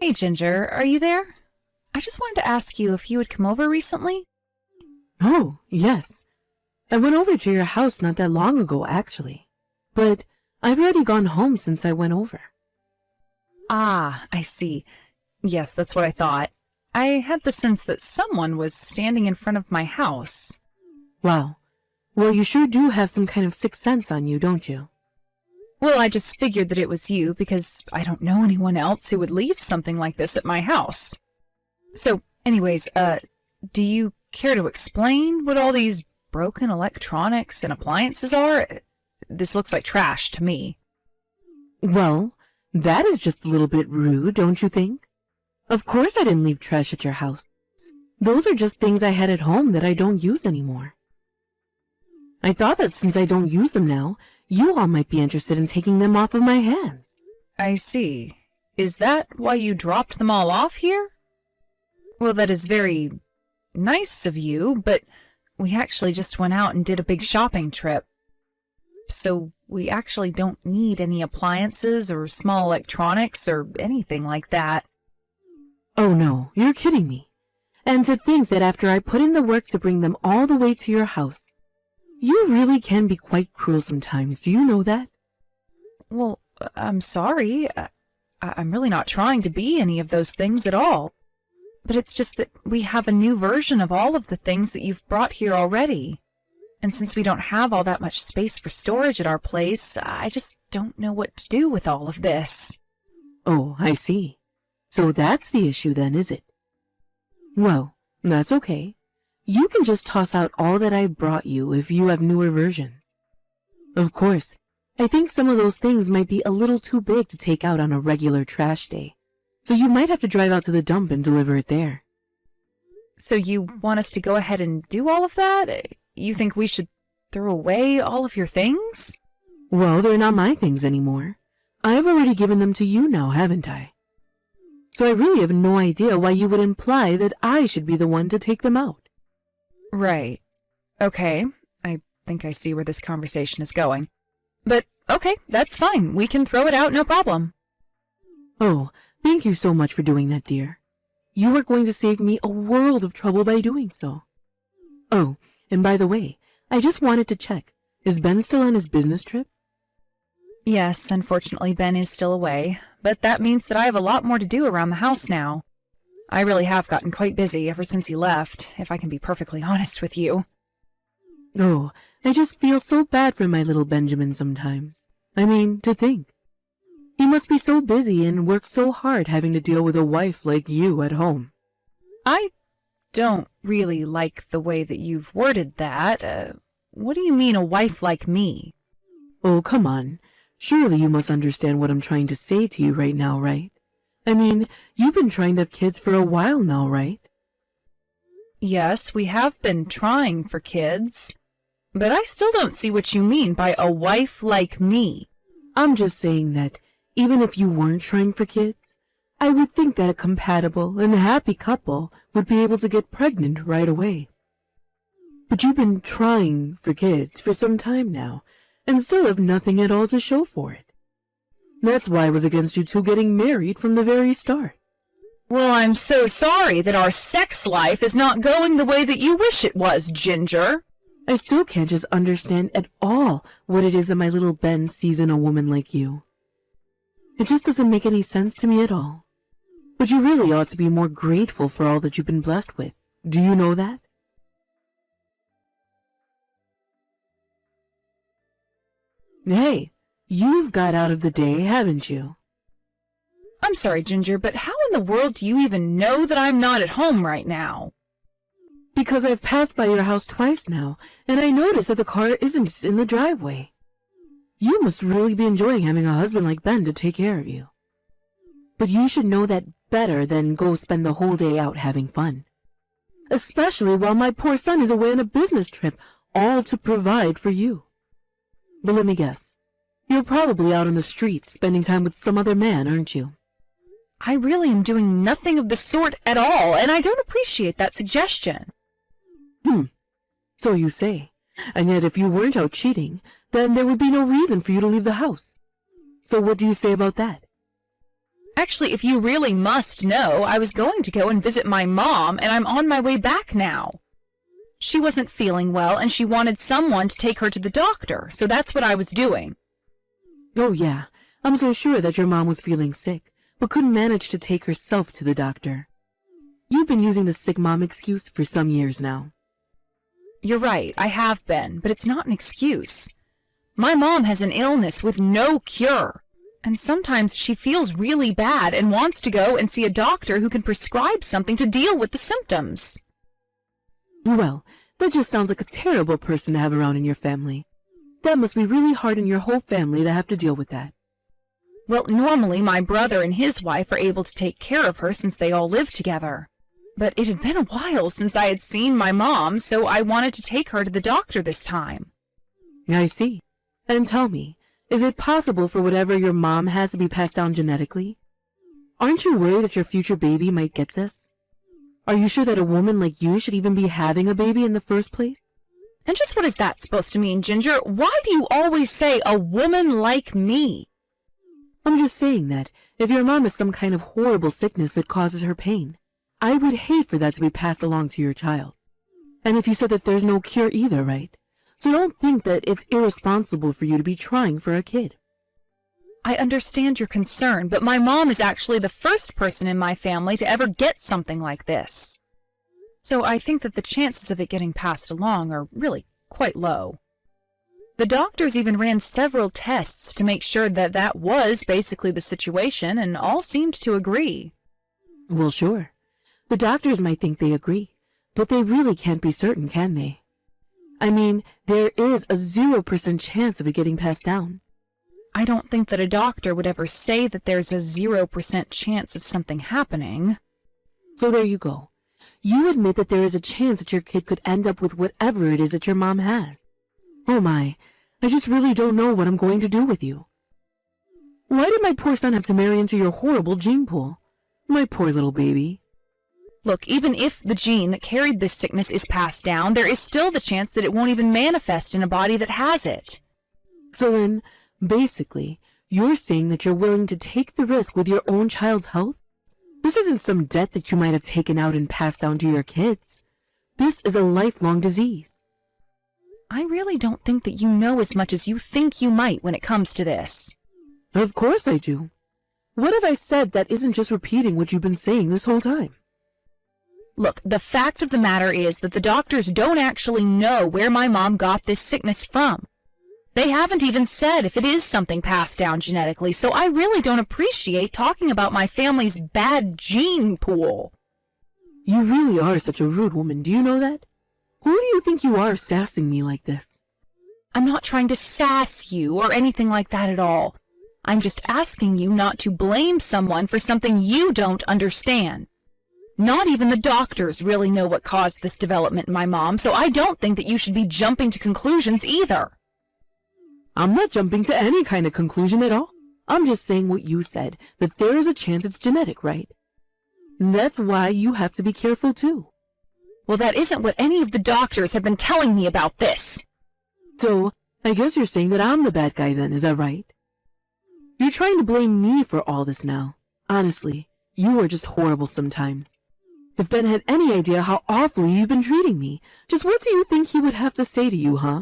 Hey Ginger, are you there? I just wanted to ask you if you had come over recently. Oh, yes. I went over to your house not that long ago, actually. But I've already gone home since I went over. Ah, I see. Yes, that's what I thought. I had the sense that someone was standing in front of my house. Wow. Well, you sure do have some kind of sixth sense on you, don't you? Well, I just figured that it was you because I don't know anyone else who would leave something like this at my house. So, anyways, do you care to explain what all these broken electronics and appliances are? This looks like trash to me. Well, that is just a little bit rude, don't you think? Of course I didn't leave trash at your house. Those are just things I had at home that I don't use anymore. I thought that since I don't use them now, you all might be interested in taking them off of my hands. I see. Is that why you dropped them all off here? Well, that is very nice of you, but we actually just went out and did a big shopping trip. So we actually don't need any appliances or small electronics or anything like that. Oh no, you're kidding me. And to think that after I put in the work to bring them all the way to your house, you really can be quite cruel sometimes, do you know that? Well, I'm sorry. I'm really not trying to be any of those things at all. But it's just that we have a new version of all of the things that you've brought here already. And since we don't have all that much space for storage at our place, I just don't know what to do with all of this. Oh, I see. So that's the issue then, is it? Well, that's okay. You can just toss out all that I brought you if you have newer versions. Of course, I think some of those things might be a little too big to take out on a regular trash day, so you might have to drive out to the dump and deliver it there. So you want us to go ahead and do all of that? You think we should throw away all of your things? Well, they're not my things anymore. I've already given them to you now, haven't I? So I really have no idea why you would imply that I should be the one to take them out. Right. Okay. I think I see where this conversation is going. But, okay, that's fine. We can throw it out, no problem. Oh, thank you so much for doing that, dear. You are going to save me a world of trouble by doing so. Oh, and by the way, I just wanted to check. Is Ben still on his business trip? Yes, unfortunately Ben is still away, but that means that I have a lot more to do around the house now. I really have gotten quite busy ever since he left, if I can be perfectly honest with you. Oh, I just feel so bad for my little Benjamin sometimes. I mean, to think. He must be so busy and work so hard having to deal with a wife like you at home. I don't really like the way that you've worded that. What do you mean, a wife like me? Oh, come on. Surely you must understand what I'm trying to say to you right now, right? I mean, you've been trying to have kids for a while now, right? Yes, we have been trying for kids, but I still don't see what you mean by a wife like me. I'm just saying that even if you weren't trying for kids, I would think that a compatible and happy couple would be able to get pregnant right away. But you've been trying for kids for some time now, and still have nothing at all to show for it. That's why I was against you two getting married from the very start. Well, I'm so sorry that our sex life is not going the way that you wish it was, Ginger. I still can't just understand at all what it is that my little Ben sees in a woman like you. It just doesn't make any sense to me at all. But you really ought to be more grateful for all that you've been blessed with. Do you know that? Hey, you've got out of the day, haven't you? I'm sorry, Ginger, but how in the world do you even know that I'm not at home right now? Because I've passed by your house twice now, and I noticed that the car isn't in the driveway. You must really be enjoying having a husband like Ben to take care of you. But you should know that better than go spend the whole day out having fun. Especially while my poor son is away on a business trip, all to provide for you. But let me guess. You're probably out on the streets spending time with some other man, aren't you? I really am doing nothing of the sort at all, and I don't appreciate that suggestion. So you say. And yet if you weren't out cheating, then there would be no reason for you to leave the house. So what do you say about that? Actually, if you really must know, I was going to go and visit my mom, and I'm on my way back now. She wasn't feeling well, and she wanted someone to take her to the doctor, so that's what I was doing. Oh yeah, I'm so sure that your mom was feeling sick, but couldn't manage to take herself to the doctor. You've been using the sick mom excuse for some years now. You're right, I have been, but it's not an excuse. My mom has an illness with no cure, and sometimes she feels really bad and wants to go and see a doctor who can prescribe something to deal with the symptoms. Well, that just sounds like a terrible person to have around in your family. That must be really hard on your whole family to have to deal with that. Well, normally my brother and his wife are able to take care of her since they all live together. But it had been a while since I had seen my mom, so I wanted to take her to the doctor this time. I see. And tell me, is it possible for whatever your mom has to be passed down genetically? Aren't you worried that your future baby might get this? Are you sure that a woman like you should even be having a baby in the first place? And just what is that supposed to mean, Ginger? Why do you always say a woman like me? I'm just saying that if your mom has some kind of horrible sickness that causes her pain, I would hate for that to be passed along to your child. And if you said that there's no cure either, right? So don't think that it's irresponsible for you to be trying for a kid. I understand your concern, but my mom is actually the first person in my family to ever get something like this. So I think that the chances of it getting passed along are really quite low. The doctors even ran several tests to make sure that that was basically the situation, and all seemed to agree. Well, sure. The doctors might think they agree, but they really can't be certain, can they? I mean, there is a 0% chance of it getting passed down. I don't think that a doctor would ever say that there's a 0% chance of something happening. So there you go. You admit that there is a chance that your kid could end up with whatever it is that your mom has. Oh my, I just really don't know what I'm going to do with you. Why did my poor son have to marry into your horrible gene pool? My poor little baby. Look, even if the gene that carried this sickness is passed down, there is still the chance that it won't even manifest in a body that has it. So then, basically, you're saying that you're willing to take the risk with your own child's health? This isn't some debt that you might have taken out and passed down to your kids. This is a lifelong disease. I really don't think that you know as much as you think you might when it comes to this. Of course I do. What have I said that isn't just repeating what you've been saying this whole time? Look, the fact of the matter is that the doctors don't actually know where my mom got this sickness from. They haven't even said if it is something passed down genetically, so I really don't appreciate talking about my family's bad gene pool. You really are such a rude woman, do you know that? Who do you think you are sassing me like this? I'm not trying to sass you or anything like that at all. I'm just asking you not to blame someone for something you don't understand. Not even the doctors really know what caused this development in my mom, so I don't think that you should be jumping to conclusions either. I'm not jumping to any kind of conclusion at all. I'm just saying what you said, that there is a chance it's genetic, right? And that's why you have to be careful too. Well, that isn't what any of the doctors have been telling me about this. So, I guess you're saying that I'm the bad guy then, is that right? You're trying to blame me for all this now. Honestly, you are just horrible sometimes. If Ben had any idea how awfully you've been treating me, just what do you think he would have to say to you, huh?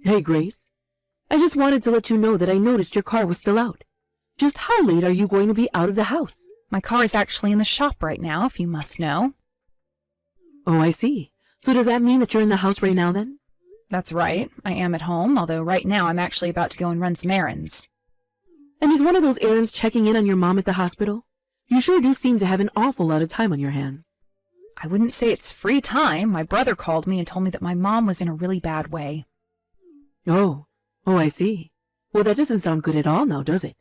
Hey, Grace. I just wanted to let you know that I noticed your car was still out. Just how late are you going to be out of the house? My car is actually in the shop right now, if you must know. Oh, I see. So does that mean that you're in the house right now then? That's right. I am at home, although right now I'm actually about to go and run some errands. And is one of those errands checking in on your mom at the hospital? You sure do seem to have an awful lot of time on your hands. I wouldn't say it's free time. My brother called me and told me that my mom was in a really bad way. Oh, I see. Well, that doesn't sound good at all now, does it?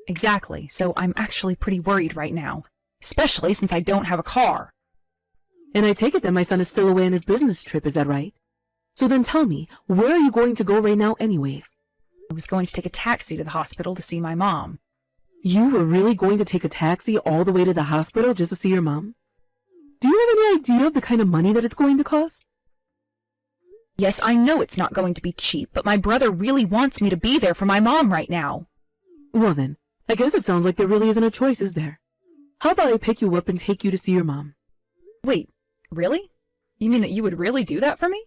Exactly, so I'm actually pretty worried right now, especially since I don't have a car. And I take it that my son is still away on his business trip, is that right? So then tell me, where are you going to go right now anyways? I was going to take a taxi to the hospital to see my mom. You were really going to take a taxi all the way to the hospital just to see your mom? Do you have any idea of the kind of money that it's going to cost? Yes, I know it's not going to be cheap, but my brother really wants me to be there for my mom right now. Well then, I guess it sounds like there really isn't a choice, is there? How about I pick you up and take you to see your mom? Wait, really? You mean that you would really do that for me?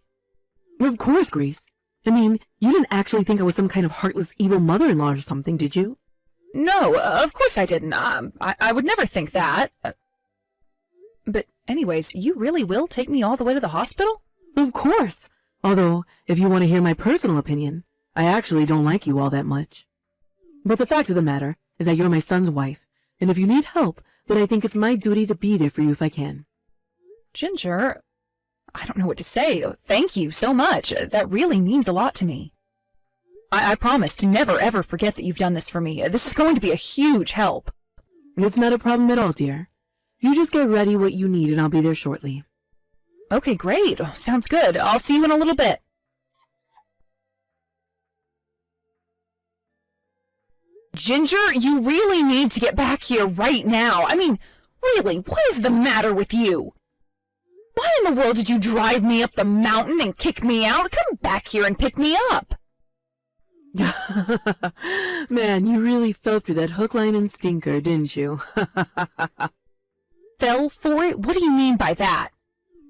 Of course, Grace. I mean, you didn't actually think I was some kind of heartless evil mother-in-law or something, did you? No, of course I didn't. I would never think that. But anyways, you really will take me all the way to the hospital? Of course. Although, if you want to hear my personal opinion, I actually don't like you all that much. But the fact of the matter is that you're my son's wife, and if you need help, then I think it's my duty to be there for you if I can. Ginger, I don't know what to say. Thank you so much. That really means a lot to me. I promise to never ever forget that you've done this for me. This is going to be a huge help. It's not a problem at all, dear. You just get ready what you need and I'll be there shortly. Okay, great. Sounds good. I'll see you in a little bit. Ginger, you really need to get back here right now. I mean, really, what is the matter with you? Why in the world did you drive me up the mountain and kick me out? Come back here and pick me up. Man, you really fell for that hook, line, and stinker, didn't you? Fell for it? What do you mean by that?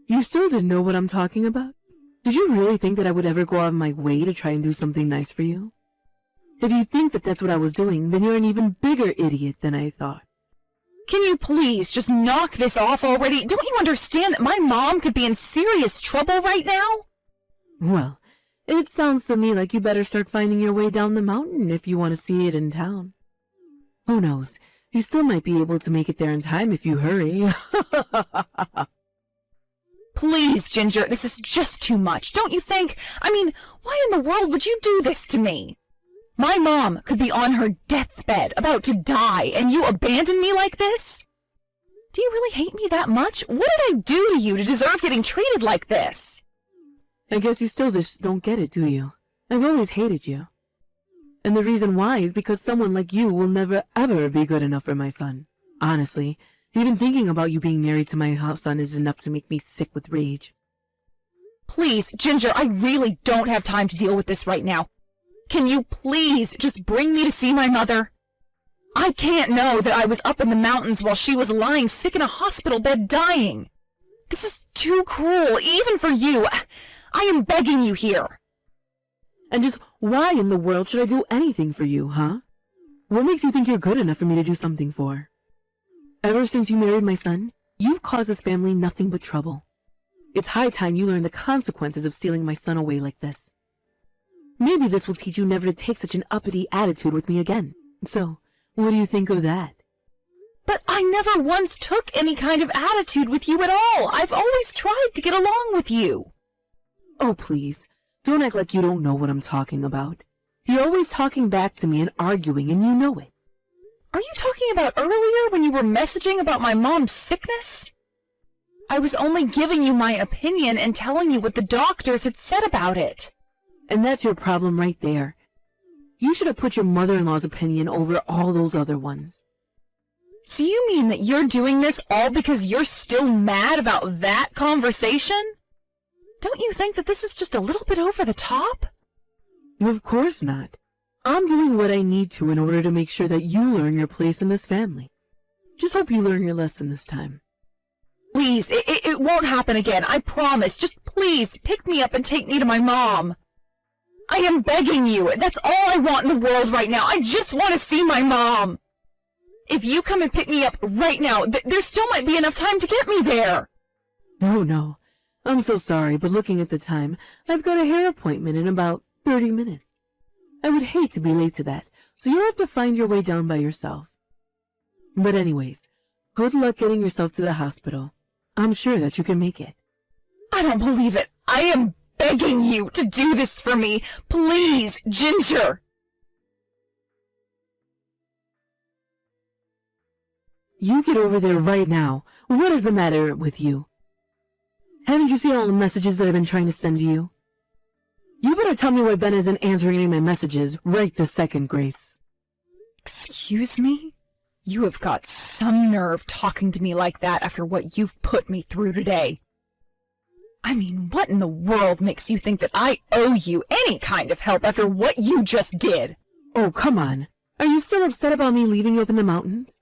You still didn't know what I'm talking about? Did you really think that I would ever go out of my way to try and do something nice for you? If you think that that's what I was doing, then you're an even bigger idiot than I thought. Can you please just knock this off already? Don't you understand that my mom could be in serious trouble right now? Well, it sounds to me like you better start finding your way down the mountain if you want to see it in town. Who knows? You still might be able to make it there in time if you hurry. Please, Ginger, this is just too much, don't you think? I mean, why in the world would you do this to me? My mom could be on her deathbed, about to die, and you abandon me like this? Do you really hate me that much? What did I do to you to deserve getting treated like this? I guess you still just don't get it, do you? I've always hated you. And the reason why is because someone like you will never ever be good enough for my son. Honestly, even thinking about you being married to my son is enough to make me sick with rage. Please, Ginger, I really don't have time to deal with this right now. Can you please just bring me to see my mother? I can't know that I was up in the mountains while she was lying sick in a hospital bed dying. This is too cruel, even for you. I am begging you here. And just why in the world should I do anything for you, huh? What makes you think you're good enough for me to do something for? Ever since you married my son, you've caused this family nothing but trouble. It's high time you learn the consequences of stealing my son away like this. Maybe this will teach you never to take such an uppity attitude with me again. So, what do you think of that? But I never once took any kind of attitude with you at all. I've always tried to get along with you. Oh, please. Don't act like you don't know what I'm talking about. You're always talking back to me and arguing, and you know it. Are you talking about earlier when you were messaging about my mom's sickness? I was only giving you my opinion and telling you what the doctors had said about it. And that's your problem right there. You should have put your mother-in-law's opinion over all those other ones. So you mean that you're doing this all because you're still mad about that conversation? Don't you think that this is just a little bit over the top? Of course not. I'm doing what I need to in order to make sure that you learn your place in this family. Just hope you learn your lesson this time. Please, it won't happen again, I promise. Just please, pick me up and take me to my mom. I am begging you. That's all I want in the world right now. I just want to see my mom. If you come and pick me up right now, there still might be enough time to get me there. Oh, no. I'm so sorry, but looking at the time, I've got a hair appointment in about 30 minutes. I would hate to be late to that, so you'll have to find your way down by yourself. But anyways, good luck getting yourself to the hospital. I'm sure that you can make it. I don't believe it. I am begging you to do this for me. Please, Ginger. You get over there right now. What is the matter with you? Haven't you seen all the messages that I've been trying to send to you? You better tell me why Ben isn't answering any of my messages right this second, Grace. Excuse me? You have got some nerve talking to me like that after what you've put me through today. I mean, what in the world makes you think that I owe you any kind of help after what you just did? Oh, come on. Are you still upset about me leaving you up in the mountains?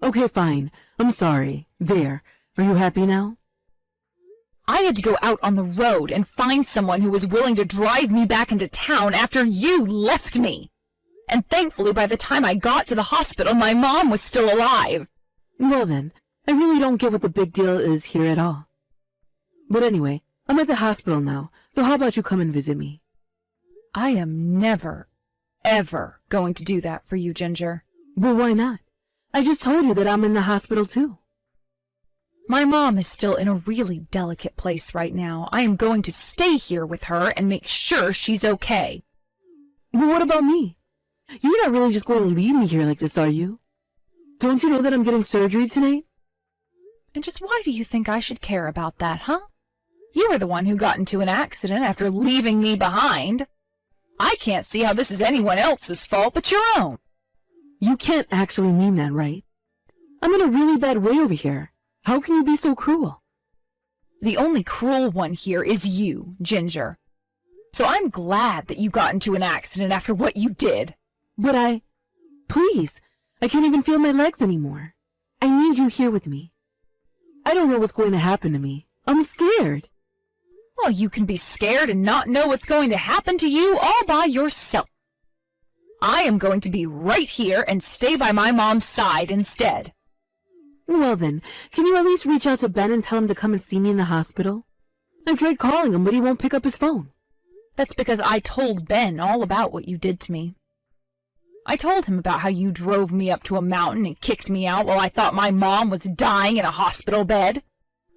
Okay, fine. I'm sorry. There. Are you happy now? I had to go out on the road and find someone who was willing to drive me back into town after you left me. And thankfully, by the time I got to the hospital, my mom was still alive. Well then, I really don't get what the big deal is here at all. But anyway, I'm at the hospital now, so how about you come and visit me? I am never, ever going to do that for you, Ginger. Well, why not? I just told you that I'm in the hospital too. My mom is still in a really delicate place right now. I am going to stay here with her and make sure she's okay. Well, what about me? You're not really just going to leave me here like this, are you? Don't you know that I'm getting surgery tonight? And just why do you think I should care about that, huh? You were the one who got into an accident after leaving me behind. I can't see how this is anyone else's fault but your own. You can't actually mean that, right? I'm in a really bad way over here. How can you be so cruel? The only cruel one here is you, Ginger. So I'm glad that you got into an accident after what you did. But please, I can't even feel my legs anymore. I need you here with me. I don't know what's going to happen to me. I'm scared. Well, you can be scared and not know what's going to happen to you all by yourself. I am going to be right here and stay by my mom's side instead. Well then, can you at least reach out to Ben and tell him to come and see me in the hospital? I tried calling him, but he won't pick up his phone. That's because I told Ben all about what you did to me. I told him about how you drove me up to a mountain and kicked me out while I thought my mom was dying in a hospital bed.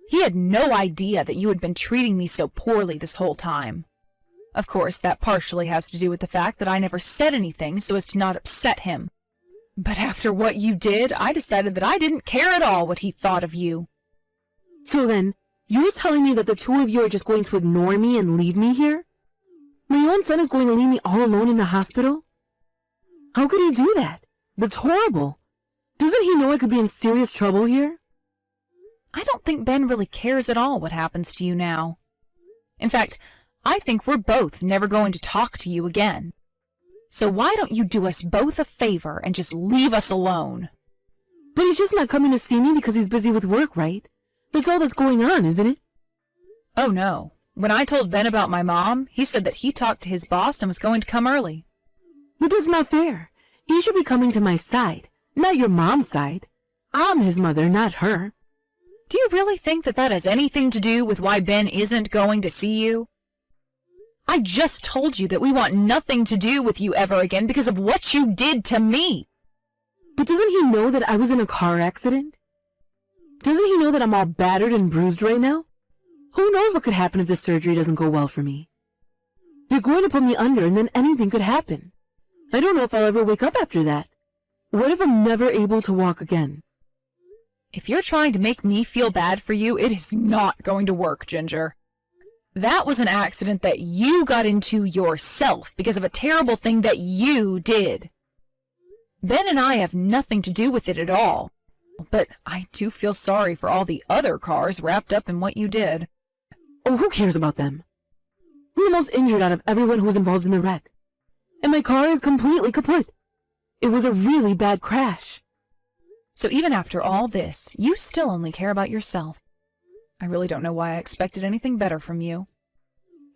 He had no idea that you had been treating me so poorly this whole time. Of course, that partially has to do with the fact that I never said anything so as to not upset him. But after what you did, I decided that I didn't care at all what he thought of you. So then, you're telling me that the two of you are just going to ignore me and leave me here? My own son is going to leave me all alone in the hospital? How could he do that? That's horrible. Doesn't he know I could be in serious trouble here? I don't think Ben really cares at all what happens to you now. In fact, I think we're both never going to talk to you again. So why don't you do us both a favor and just leave us alone? But he's just not coming to see me because he's busy with work, right? That's all that's going on, isn't it? Oh no. When I told Ben about my mom, he said that he talked to his boss and was going to come early. But that's not fair. He should be coming to my side, not your mom's side. I'm his mother, not her. Do you really think that that has anything to do with why Ben isn't going to see you? I just told you that we want nothing to do with you ever again because of what you did to me. But doesn't he know that I was in a car accident? Doesn't he know that I'm all battered and bruised right now? Who knows what could happen if this surgery doesn't go well for me? They're going to put me under and then anything could happen. I don't know if I'll ever wake up after that. What if I'm never able to walk again? If you're trying to make me feel bad for you, it is not going to work, Ginger. That was an accident that you got into yourself because of a terrible thing that you did. Ben and I have nothing to do with it at all. But I do feel sorry for all the other cars wrapped up in what you did. Oh, who cares about them? I'm the most injured out of everyone who was involved in the wreck. And my car is completely kaput. It was a really bad crash. So even after all this, you still only care about yourself. I really don't know why I expected anything better from you.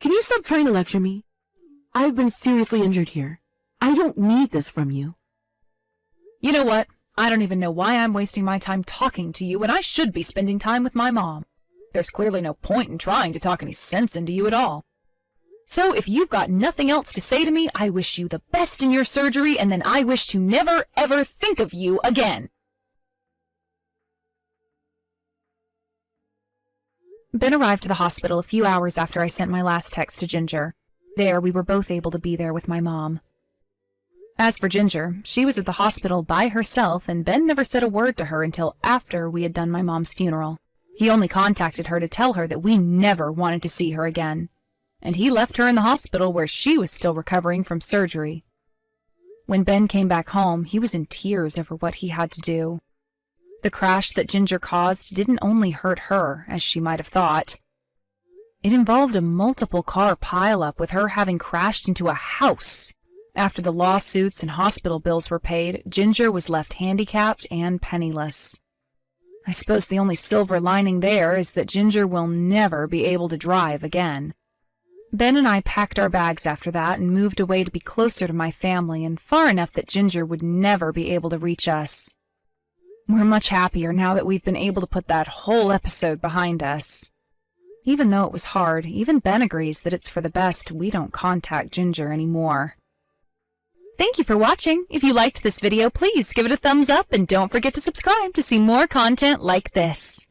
Can you stop trying to lecture me? I've been seriously injured here. I don't need this from you. You know what? I don't even know why I'm wasting my time talking to you when I should be spending time with my mom. There's clearly no point in trying to talk any sense into you at all. So if you've got nothing else to say to me, I wish you the best in your surgery, and then I wish to never, ever think of you again. Ben arrived at the hospital a few hours after I sent my last text to Ginger. There, we were both able to be there with my mom. As for Ginger, she was at the hospital by herself, and Ben never said a word to her until after we had done my mom's funeral. He only contacted her to tell her that we never wanted to see her again. And he left her in the hospital where she was still recovering from surgery. When Ben came back home, he was in tears over what he had to do. The crash that Ginger caused didn't only hurt her, as she might have thought. It involved a multiple car pileup with her having crashed into a house. After the lawsuits and hospital bills were paid, Ginger was left handicapped and penniless. I suppose the only silver lining there is that Ginger will never be able to drive again. Ben and I packed our bags after that and moved away to be closer to my family and far enough that Ginger would never be able to reach us. We're much happier now that we've been able to put that whole episode behind us. Even though it was hard, even Ben agrees that it's for the best we don't contact Ginger anymore. Thank you for watching. If you liked this video, please give it a thumbs up and don't forget to subscribe to see more content like this.